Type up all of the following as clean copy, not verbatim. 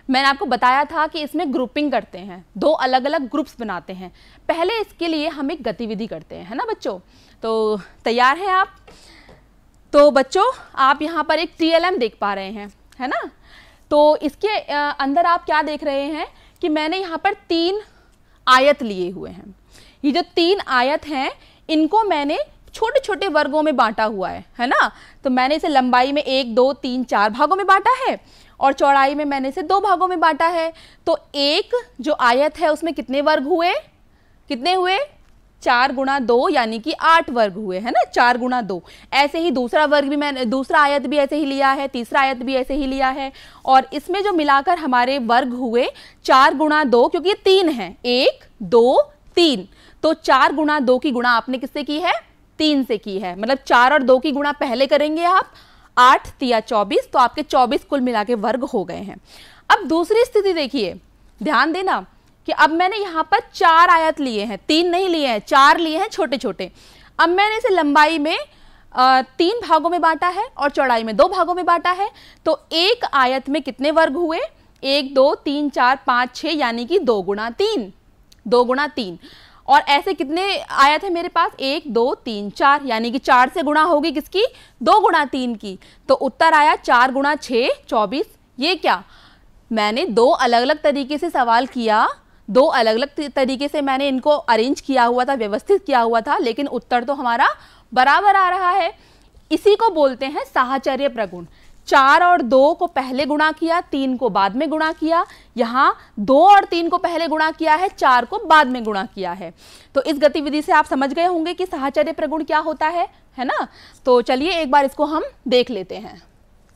मैंने आपको बताया था कि इसमें ग्रुपिंग करते हैं, दो अलग अलग ग्रुप्स बनाते हैं। पहले इसके लिए हम एक गतिविधि करते हैं, है ना बच्चों। तो तैयार हैं आप? तो बच्चों आप यहाँ पर एक TLM देख पा रहे हैं, है ना। तो इसके अंदर आप क्या देख रहे हैं कि मैंने यहाँ पर 3 आयत लिए हुए हैं। ये जो 3 आयत हैं इनको मैंने छोटे छोटे वर्गों में बांटा हुआ है ना। तो मैंने इसे लंबाई में 1 2 3 4 भागों में बांटा है और चौड़ाई में मैंने इसे 2 भागों में बांटा है। तो एक जो आयत है उसमें कितने वर्ग हुए, कितने हुए? 4 गुणा 2 यानी कि 8 वर्ग हुए, है ना। 4 गुणा 2। ऐसे ही दूसरा वर्ग भी मैंने, दूसरा आयत भी ऐसे ही लिया है, तीसरा आयत भी ऐसे ही लिया है। और इसमें जो मिलाकर हमारे वर्ग हुए 4 गुणा 2, क्योंकि ये 3 है, 1 2 3। तो 4 गुणा 2 की गुणा आपने किससे की है? 3 से की है। मतलब 4 और 2 की गुणा पहले करेंगे आप, 8 3 24, तो आपके 24 कुल मिला के वर्ग हो गए हैं। अब दूसरी स्थिति देखिए, ध्यान देना कि अब मैंने यहाँ पर 4 आयत लिए हैं, 3 नहीं लिए हैं, 4 लिए हैं छोटे छोटे। अब मैंने इसे लंबाई में 3 भागों में बांटा है और चौड़ाई में 2 भागों में बांटा है। तो एक आयत में कितने वर्ग हुए? 1 2 3 4 5 6 यानी कि 2 गुणा 3, 2 गुणा 3। और ऐसे कितने आयत है मेरे पास? 1 2 3 4, यानी कि 4 से गुणा होगी किसकी? 2 गुणा 3 की। तो उत्तर आया 4 गुणा 6 24। ये क्या, मैंने 2 अलग अलग तरीके से सवाल किया, 2 अलग अलग तरीके से मैंने इनको अरेंज किया हुआ था, व्यवस्थित किया हुआ था, लेकिन उत्तर तो हमारा बराबर आ रहा है। इसी को बोलते हैं साहचर्य प्रगुण। 4 और 2 को पहले गुणा किया, 3 को बाद में गुणा किया। यहाँ 2 और 3 को पहले गुणा किया है, 4 को बाद में गुणा किया है। तो इस गतिविधि से आप समझ गए होंगे कि साहचर्य प्रगुण क्या होता है ना। तो चलिए एक बार इसको हम देख लेते हैं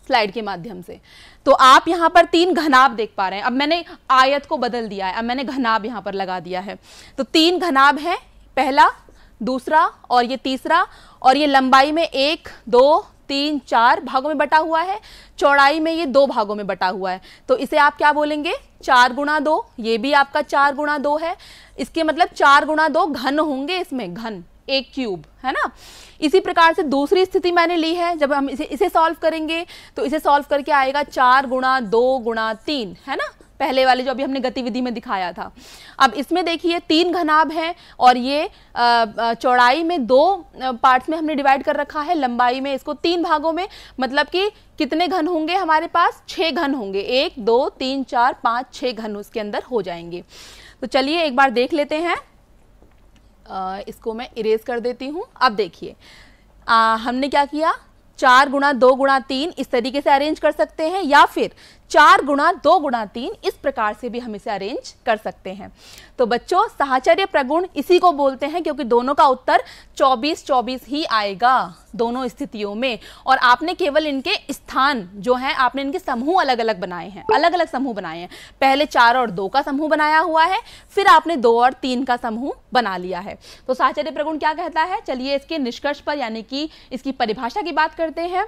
स्लाइड के माध्यम से। तो आप यहाँ पर 3 घनाभ देख पा रहे हैं। अब मैंने आयत को बदल दिया है, अब मैंने घनाभ यहाँ पर लगा दिया है। तो 3 घनाभ हैं, पहला, दूसरा और ये तीसरा। और ये लंबाई में 1 2 3 4 भागों में बटा हुआ है, चौड़ाई में ये 2 भागों में बटा हुआ है। तो इसे आप क्या बोलेंगे? 4 गुणा 2। ये भी आपका 4 गुणा 2 है। इसके मतलब 4 गुणा 2 घन होंगे, इसमें घन, एक क्यूब, है ना। इसी प्रकार से दूसरी स्थिति मैंने ली है। जब हम इसे सॉल्व करेंगे तो इसे सॉल्व करके आएगा 4 गुणा 2 गुणा 3, है ना, पहले वाले जो अभी हमने गतिविधि में दिखाया था। अब इसमें देखिए 3 घनाभ हैं और ये चौड़ाई में 2 पार्ट्स में हमने डिवाइड कर रखा है, लंबाई में इसको 3 भागों में। मतलब कि कितने घन होंगे हमारे पास? 6 घन होंगे। 1 2 3 4 5 6 घन उसके अंदर हो जाएंगे। तो चलिए एक बार देख लेते हैं। इसको मैं इरेज कर देती हूँ। अब देखिए हमने क्या किया, 4 गुणा 2 गुणा 3 इस तरीके से अरेंज कर सकते हैं, या फिर 4 गुणा 2 गुणा 3 इस प्रकार से भी हम इसे अरेंज कर सकते हैं। तो बच्चों साहचर्य प्रगुण इसी को बोलते हैं, क्योंकि दोनों का उत्तर 24 24 ही आएगा दोनों स्थितियों में। और आपने केवल इनके स्थान जो हैं, आपने इनके समूह अलग अलग बनाए हैं, अलग अलग समूह बनाए हैं। पहले 4 और 2 का समूह बनाया हुआ है, फिर आपने 2 और 3 का समूह बना लिया है। तो साहचर्य प्रगुण क्या कहता है? चलिए इसके निष्कर्ष पर यानी कि इसकी परिभाषा की बात करते हैं।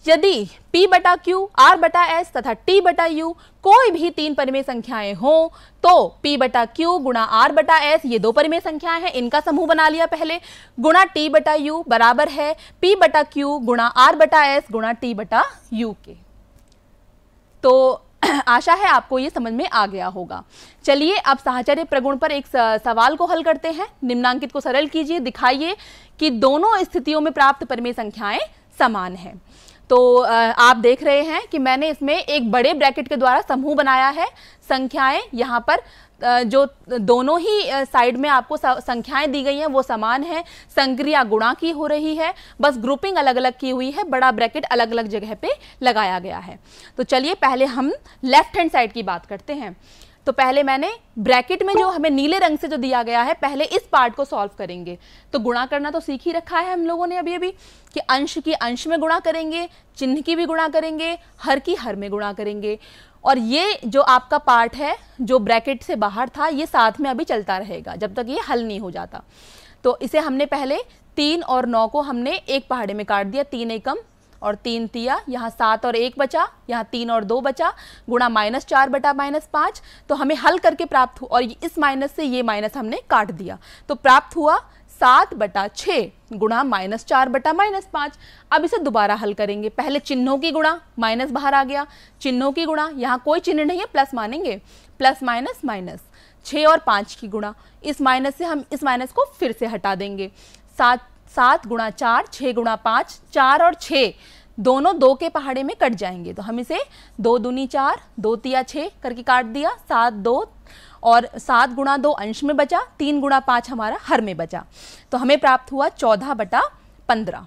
यदि P बटा Q, R बटा S तथा T बटा U कोई भी 3 परिमेय संख्याएं हो, तो P बटा Q गुणा R बटा S, ये 2 परिमेय संख्याएं हैं, इनका समूह बना लिया पहले, गुणा T बटा U बराबर है P बटा Q गुणा R बटा S गुणा T बटा U के। तो आशा है आपको ये समझ में आ गया होगा। चलिए अब साहचर्य प्रगुण पर एक सवाल को हल करते हैं। निम्नांकित को सरल कीजिए, दिखाइए कि दोनों स्थितियों में प्राप्त परिमेय संख्याएं समान हैं। तो आप देख रहे हैं कि मैंने इसमें एक बड़े ब्रैकेट के द्वारा समूह बनाया है। संख्याएं यहाँ पर जो दोनों ही साइड में आपको संख्याएं दी गई हैं वो समान है, संक्रिया गुणा की हो रही है, बस ग्रुपिंग अलग अलग की हुई है, बड़ा ब्रैकेट अलग अलग जगह पे लगाया गया है। तो चलिए पहले हम लेफ्ट हैंड साइड की बात करते हैं। तो पहले मैंने ब्रैकेट में जो हमें नीले रंग से जो दिया गया है, पहले इस पार्ट को सॉल्व करेंगे। तो गुणा करना तो सीख ही रखा है हम लोगों ने अभी कि अंश की अंश में गुणा करेंगे, चिन्ह की भी गुणा करेंगे, हर की हर में गुणा करेंगे। और ये जो आपका पार्ट है जो ब्रैकेट से बाहर था, ये साथ में अभी चलता रहेगा जब तक ये हल नहीं हो जाता। तो इसे हमने पहले 3 और 9 को हमने एक पहाड़े में काट दिया, 3 एकम और 3 तिया, यहाँ 7 और 1 बचा, यहाँ 3 और 2 बचा, गुणा -4 बटा -5। तो हमें हल करके प्राप्त हुआ, और इस माइनस से ये माइनस हमने काट दिया, तो प्राप्त हुआ 7/6 गुणा -4/-5। अब इसे दोबारा हल करेंगे। पहले चिन्हों की गुणा, माइनस बाहर आ गया, चिन्हों की गुणा, यहाँ कोई चिन्ह नहीं है, प्लस मानेंगे, प्लस माइनस माइनस, 6 और 5 की गुणा, इस माइनस से हम इस माइनस को फिर से हटा देंगे। 7 गुणा 4, 6 गुणा 5, 4 और 6 दोनों 2 के पहाड़े में कट जाएंगे, तो हम इसे 2 दूनी 4, 2 तिया 6 करके काट दिया, 7 2 और 7 गुणा 2 अंश में बचा, 3 गुणा 5 हमारा हर में बचा, तो हमें प्राप्त हुआ 14/15।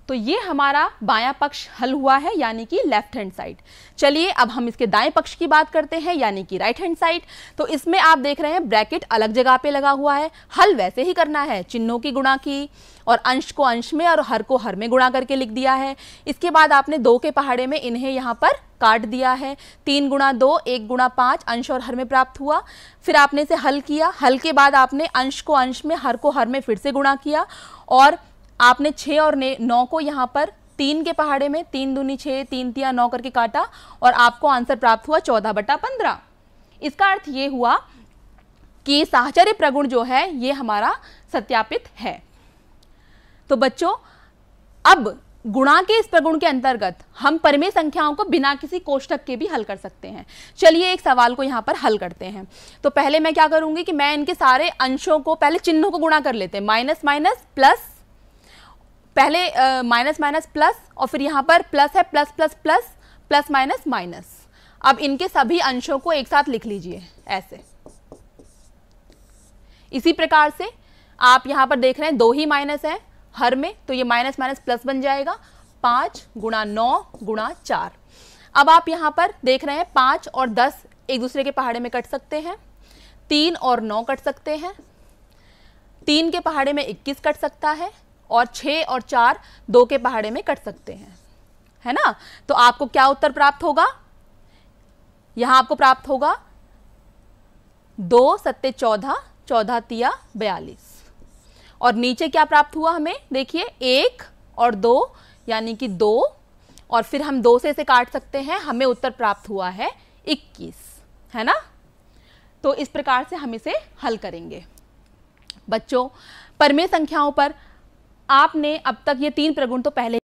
तो ये हमारा बायां पक्ष हल हुआ है, यानी कि लेफ्ट हैंड साइड। चलिए अब हम इसके दाएं पक्ष की बात करते हैं, यानी कि राइट हैंड साइड। तो इसमें आप देख रहे हैं ब्रैकेट अलग जगह पे लगा हुआ है। हल वैसे ही करना है, चिन्हों की गुणा की और अंश को अंश में और हर को हर में गुणा करके लिख दिया है। इसके बाद आपने 2 के पहाड़े में इन्हें यहाँ पर काट दिया है। 3 गुणा 2, 1 गुणा 5 अंश और हर में प्राप्त हुआ। फिर आपने इसे हल किया। हल के बाद आपने अंश को अंश में, हर को हर में फिर से गुणा किया और आपने 6 और 9 को यहाँ पर 3 के पहाड़े में 3 दूनी 6, 3 तिया 9 करके काटा और आपको आंसर प्राप्त हुआ 14/15। इसका अर्थ ये हुआ कि साहचर्य प्रगुण जो है ये हमारा सत्यापित है। तो बच्चों, अब गुणा के इस प्रगुण के अंतर्गत हम परिमेय संख्याओं को बिना किसी कोष्ठक के भी हल कर सकते हैं। चलिए एक सवाल को यहाँ पर हल करते हैं। तो पहले मैं क्या करूंगी कि मैं इनके सारे अंशों को, पहले चिन्हों को गुणा कर लेते हैं, माइनस माइनस प्लस, पहले माइनस माइनस प्लस और फिर यहाँ पर प्लस है, plus plus plus, plus minus minus. अब इनके सभी अंशों को एक साथ लिख लीजिए ऐसे। इसी प्रकार से आप यहाँ पर देख रहे हैं 2 ही माइनस है हर में, तो ये माइनस माइनस प्लस बन जाएगा, 5 गुणा 9 गुणा 4। अब आप यहाँ पर देख रहे हैं 5 और 10 एक दूसरे के पहाड़े में कट सकते हैं, 3 और 9 कट सकते हैं, 3 के पहाड़े में 21 कट सकता है और 6 और 4 2 के पहाड़े में कट सकते हैं, है ना। तो आपको क्या उत्तर प्राप्त होगा, यहां आपको प्राप्त होगा 2 सत्ते 14, 14 तिया 42 और नीचे क्या प्राप्त हुआ हमें, देखिए 1 और 2 यानी कि 2 और फिर हम 2 से इसे काट सकते हैं, हमें उत्तर प्राप्त हुआ है 21, है ना। तो इस प्रकार से हम इसे हल करेंगे। बच्चों, परिमेय संख्याओं पर आपने अब तक ये 3 प्रगुण तो पहले